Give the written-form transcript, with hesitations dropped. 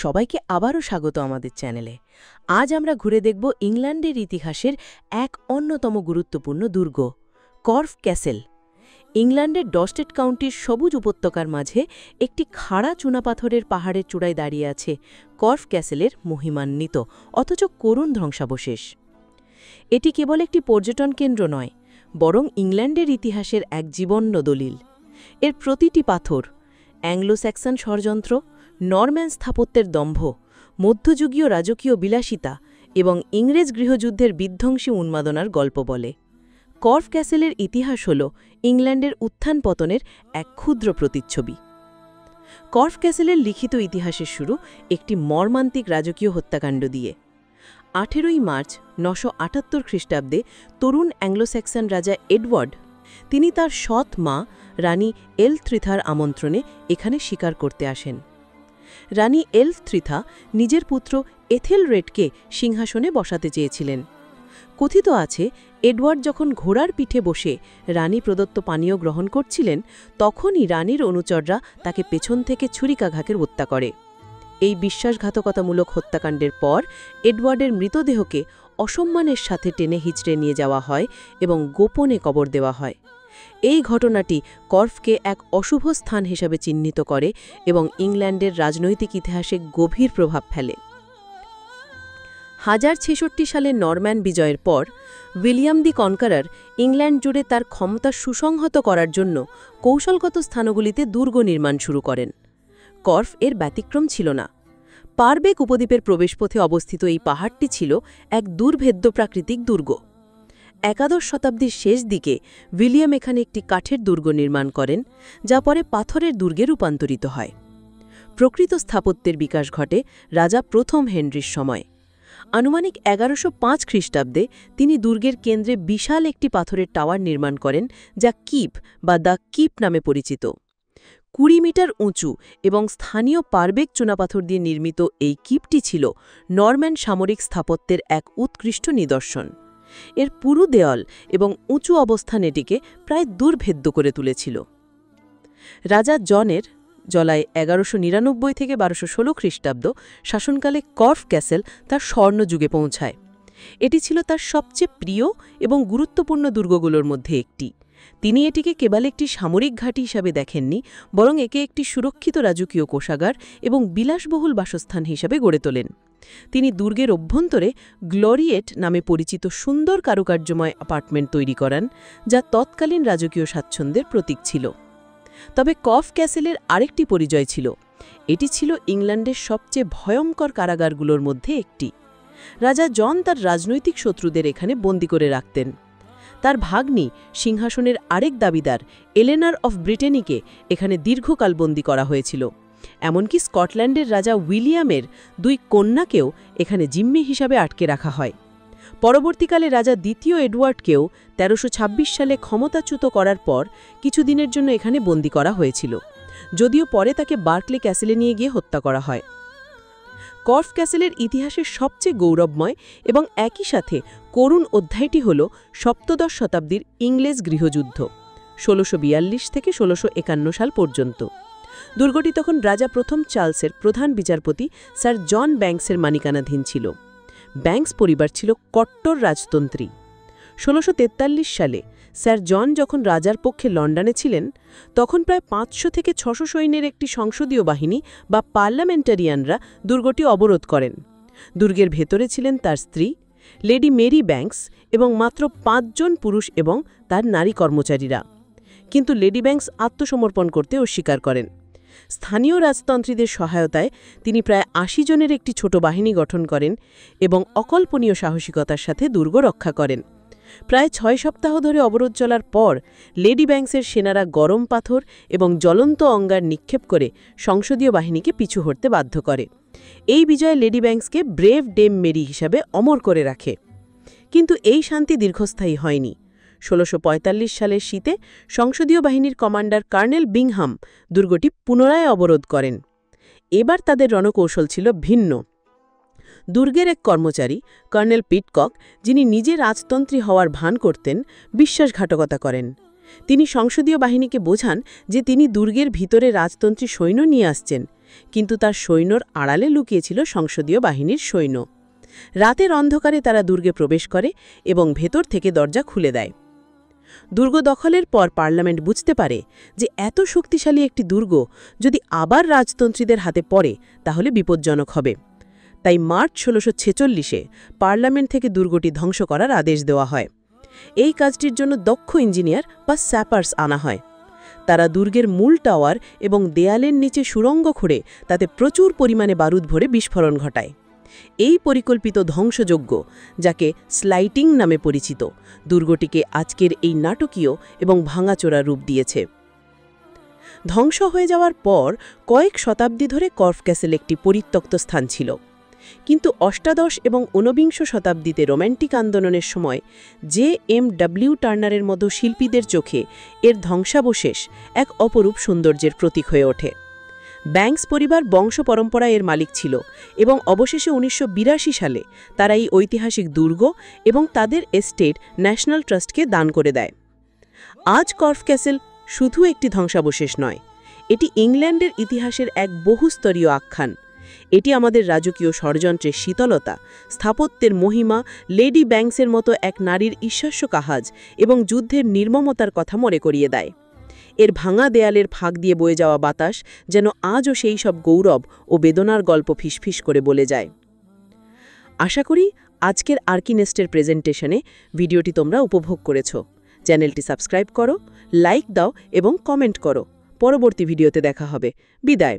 সবাইকে আবারও স্বাগত আমাদের চ্যানেলে। আজ আমরা ঘুরে দেখব ইংল্যান্ডের ইতিহাসের এক অন্যতম গুরুত্বপূর্ণ দুর্গ, কর্ফ ক্যাসেল। ইংল্যান্ডের ডস্টেড কাউন্টির সবুজ উপত্যকার মাঝে একটি খাড়া চুনাপাথরের পাহাড়ের চূড়ায় দাঁড়িয়ে আছে কর্ফ ক্যাসেলের মহিমান্বিত অথচ করুণ ধ্বংসাবশেষ। এটি কেবল একটি পর্যটন কেন্দ্র নয়, বরং ইংল্যান্ডের ইতিহাসের এক জীবন্ত দলিল। এর প্রতিটি পাথর অ্যাংলো স্যাক্সন ষড়যন্ত্র, নরম্যান স্থাপত্যের দম্ভ, মধ্যযুগীয় রাজকীয় বিলাসিতা এবং ইংরেজ গৃহযুদ্ধের বিধ্বংসী উন্মাদনার গল্প বলে। কর্ফ ক্যাসেলের ইতিহাস হল ইংল্যান্ডের উত্থান পতনের এক ক্ষুদ্র প্রতিচ্ছবি। কর্ফ ক্যাসেলের লিখিত ইতিহাসের শুরু একটি মর্মান্তিক রাজকীয় হত্যাকাণ্ড দিয়ে। 18ই মার্চ 978 খ্রিস্টাব্দে তরুণ অ্যাংলো স্যাক্সন রাজা এডওয়ার্ড, তিনি তার সৎ মা রানী এলথ্রিথার আমন্ত্রণে এখানে শিকার করতে আসেন। রানী এলথ্রিথা নিজের পুত্র এথেলরেডকে সিংহাসনে বসাতে চেয়েছিলেন। কথিত আছে, এডওয়ার্ড যখন ঘোড়ার পিঠে বসে রানী প্রদত্ত পানীয় গ্রহণ করছিলেন, তখনই রানীর অনুচররা তাকে পেছন থেকে ছুরিকাঘাতে হত্যা করে। এই বিশ্বাসঘাতকতামূলক হত্যাকাণ্ডের পর এডওয়ার্ডের মৃতদেহকে অসম্মানের সাথে টেনে হিচড়ে নিয়ে যাওয়া হয় এবং গোপনে কবর দেওয়া হয়। এই ঘটনাটি কর্ফকে এক অশুভ স্থান হিসাবে চিহ্নিত করে এবং ইংল্যান্ডের রাজনৈতিক ইতিহাসে গভীর প্রভাব ফেলে। 1066 সালে নরম্যান বিজয়ের পর উইলিয়াম দি কনকারার ইংল্যান্ড জুড়ে তার ক্ষমতা সুসংহত করার জন্য কৌশলগত স্থানগুলিতে দুর্গ নির্মাণ শুরু করেন। কর্ফ এর ব্যতিক্রম ছিল না। পারবেক উপদ্বীপের প্রবেশপথে অবস্থিত এই পাহাড়টি ছিল এক দুর্ভেদ্য প্রাকৃতিক দুর্গ। 11 শতাব্দীর শেষ দিকে উইলিয়াম এখানে একটি কাঠের দুর্গ নির্মাণ করেন, যা পরে পাথরের দুর্গে রূপান্তরিত হয়। প্রকৃত স্থাপত্যের বিকাশ ঘটে রাজা প্রথম হেনরির সময়। আনুমানিক 1105 খ্রিস্টাব্দে তিনি দুর্গের কেন্দ্রে বিশাল একটি পাথরের টাওয়ার নির্মাণ করেন, যা কিপ বা দ্য কিপ নামে পরিচিত। 20 মিটার উঁচু এবং স্থানীয় পারবেক চুনাপাথর দিয়ে নির্মিত এই কিপটি ছিল নরম্যান সামরিক স্থাপত্যের এক উৎকৃষ্ট নিদর্শন। এর পুরু দেওয়াল এবং উঁচু অবস্থান এটিকে প্রায় দুর্ভেদ্য করে তুলেছিল। রাজা জনের জলায় 1199 থেকে 1216 খ্রিস্টাব্দ শাসনকালে কর্ফ ক্যাসেল তার স্বর্ণযুগে পৌঁছায়। এটি ছিল তার সবচেয়ে প্রিয় এবং গুরুত্বপূর্ণ দুর্গগুলোর মধ্যে একটি। তিনি এটিকে কেবল একটি সামরিক ঘাঁটি হিসাবে দেখেননি, বরং একে একটি সুরক্ষিত রাজকীয় কোষাগার এবং বিলাসবহুল বাসস্থান হিসাবে গড়ে তোলেন। তিনি দুর্গের অভ্যন্তরে গ্লোরিয়েট নামে পরিচিত সুন্দর কারুকার্যময় অ্যাপার্টমেন্ট তৈরি করান, যা তৎকালীন রাজকীয় স্বাচ্ছন্দ্যের প্রতীক ছিল। তবে কর্ফ ক্যাসেলের আরেকটি পরিচয় ছিল। এটি ছিল ইংল্যান্ডের সবচেয়ে ভয়ঙ্কর কারাগারগুলোর মধ্যে একটি। রাজা জন তার রাজনৈতিক শত্রুদের এখানে বন্দী করে রাখতেন। তার ভাগ্নি, সিংহাসনের আরেক দাবিদার এলেনার অফ ব্রিটেনিকে এখানে দীর্ঘকাল বন্দী করা হয়েছিল। এমনকি স্কটল্যান্ডের রাজা উইলিয়ামের 2 কন্যাকেও এখানে জিম্মি হিসাবে আটকে রাখা হয়। পরবর্তীকালে রাজা দ্বিতীয় এডওয়ার্ডকেও 1326 সালে ক্ষমতাচ্যুত করার পর কিছুদিনের জন্য এখানে বন্দী করা হয়েছিল, যদিও পরে তাকে বার্কলে ক্যাসেলে নিয়ে গিয়ে হত্যা করা হয়। কর্ফ ক্যাসেলের ইতিহাসের সবচেয়ে গৌরবময় এবং একই সাথে করুণ অধ্যায়টি হল সপ্তদশ শতাব্দীর ইংরেজ গৃহযুদ্ধ, 1642 থেকে 1651 সাল পর্যন্ত। দুর্গটি তখন রাজা প্রথম চার্লসের প্রধান বিচারপতি স্যার জন ব্যাংকসের মালিকানাধীন ছিল। ব্যাংকস পরিবার ছিল কট্টর রাজতন্ত্রী। 1643 সালে স্যার জন যখন রাজার পক্ষে লন্ডনে ছিলেন, তখন প্রায় 500 থেকে 600 সৈন্যের একটি সংসদীয় বাহিনী বা পার্লামেন্টারিয়ানরা দুর্গটি অবরোধ করেন। দুর্গের ভেতরে ছিলেন তার স্ত্রী লেডি মেরি ব্যাংকস এবং মাত্র 5 জন পুরুষ এবং তার নারী কর্মচারীরা। কিন্তু লেডি ব্যাংকস আত্মসমর্পণ করতে অস্বীকার করেন। স্থানীয় রাজতন্ত্রীদের সহায়তায় তিনি প্রায় 80 জনের একটি ছোট বাহিনী গঠন করেন এবং অকল্পনীয় সাহসিকতার সাথে দুর্গ রক্ষা করেন। প্রায় 6 সপ্তাহ ধরে অবরোধ চলার পর লেডি ব্যাংকসের সেনারা গরম পাথর এবং জ্বলন্ত অঙ্গার নিক্ষেপ করে সংসদীয় বাহিনীকে পিছু হটতে বাধ্য করে। এই বিজয় লেডি ব্যাংকসকে ব্রেভ ডেম মেরি হিসাবে অমর করে রাখে। কিন্তু এই শান্তি দীর্ঘস্থায়ী হয়নি। 1645 সালের শীতে সংসদীয় বাহিনীর কমান্ডার কর্নেল বিংহাম দুর্গটি পুনরায় অবরোধ করেন। এবার তাদের রণকৌশল ছিল ভিন্ন। দুর্গের এক কর্মচারী কর্নেল পিটকক, যিনি নিজে রাজতন্ত্রী হওয়ার ভান করতেন, বিশ্বাসঘাতকতা করেন। তিনি সংসদীয় বাহিনীকে বোঝান যে তিনি দুর্গের ভিতরে রাজতন্ত্রী সৈন্য নিয়ে আসছেন, কিন্তু তার সৈন্যর আড়ালে লুকিয়েছিল সংসদীয় বাহিনীর সৈন্য। রাতের অন্ধকারে তারা দুর্গে প্রবেশ করে এবং ভেতর থেকে দরজা খুলে দেয়। দুর্গ দখলের পর পার্লামেন্ট বুঝতে পারে যে এত শক্তিশালী একটি দুর্গ যদি আবার রাজতন্ত্রীদের হাতে পড়ে তাহলে বিপজ্জনক হবে। তাই মার্চ ১৬৪৬-এ পার্লামেন্ট থেকে দুর্গটি ধ্বংস করার আদেশ দেওয়া হয়। এই কাজটির জন্য দক্ষ ইঞ্জিনিয়ার বা স্যাপার্স আনা হয়। তারা দুর্গের মূল টাওয়ার এবং দেয়ালের নিচে সুড়ঙ্গ খুঁড়ে তাতে প্রচুর পরিমাণে বারুদ ভরে বিস্ফোরণ ঘটায়। এই পরিকল্পিত ধ্বংসযজ্ঞ, যাকে স্লাইটিং নামে পরিচিত, দুর্গটিকে আজকের এই নাটকীয় এবং ভাঙাচোরা রূপ দিয়েছে। ধ্বংস হয়ে যাওয়ার পর কয়েক শতাব্দী ধরে কর্ফ ক্যাসেল একটি পরিত্যক্ত স্থান ছিল, কিন্তু অষ্টাদশ এবং ঊনবিংশ শতাব্দীতে রোম্যান্টিক আন্দোলনের সময় JMW টার্নারের মতো শিল্পীদের চোখে এর ধ্বংসাবশেষ এক অপরূপ সৌন্দর্যের প্রতীক হয়ে ওঠে। ব্যাংকস পরিবার বংশ পরম্পরায় এর মালিক ছিল এবং অবশেষে ১৯৮২ সালে তারা এই ঐতিহাসিক দুর্গ এবং তাদের এস্টেট ন্যাশনাল ট্রাস্টকে দান করে দেয়। আজ কর্ফ ক্যাসেল শুধু একটি ধ্বংসাবশেষ নয়, এটি ইংল্যান্ডের ইতিহাসের এক বহুস্তরীয় আখ্যান। এটি আমাদের রাজকীয় ষড়যন্ত্রের শীতলতা, স্থাপত্যের মহিমা, লেডি ব্যাংকসের মতো এক নারীর ঈর্ষাস্য কাহাজ এবং যুদ্ধের নির্মমতার কথা মনে করিয়ে দেয়। এর ভাঙা দেয়ালের ফাঁক দিয়ে বয়ে যাওয়া বাতাস যেন আজও সেই সব গৌরব ও বেদনার গল্প ফিসফিস করে বলে যায়। আশা করি আজকের আর্কিনেস্টের প্রেজেন্টেশনে ভিডিওটি তোমরা উপভোগ করেছ। চ্যানেলটি সাবস্ক্রাইব করো, লাইক দাও এবং কমেন্ট করো। পরবর্তী ভিডিওতে দেখা হবে। বিদায়।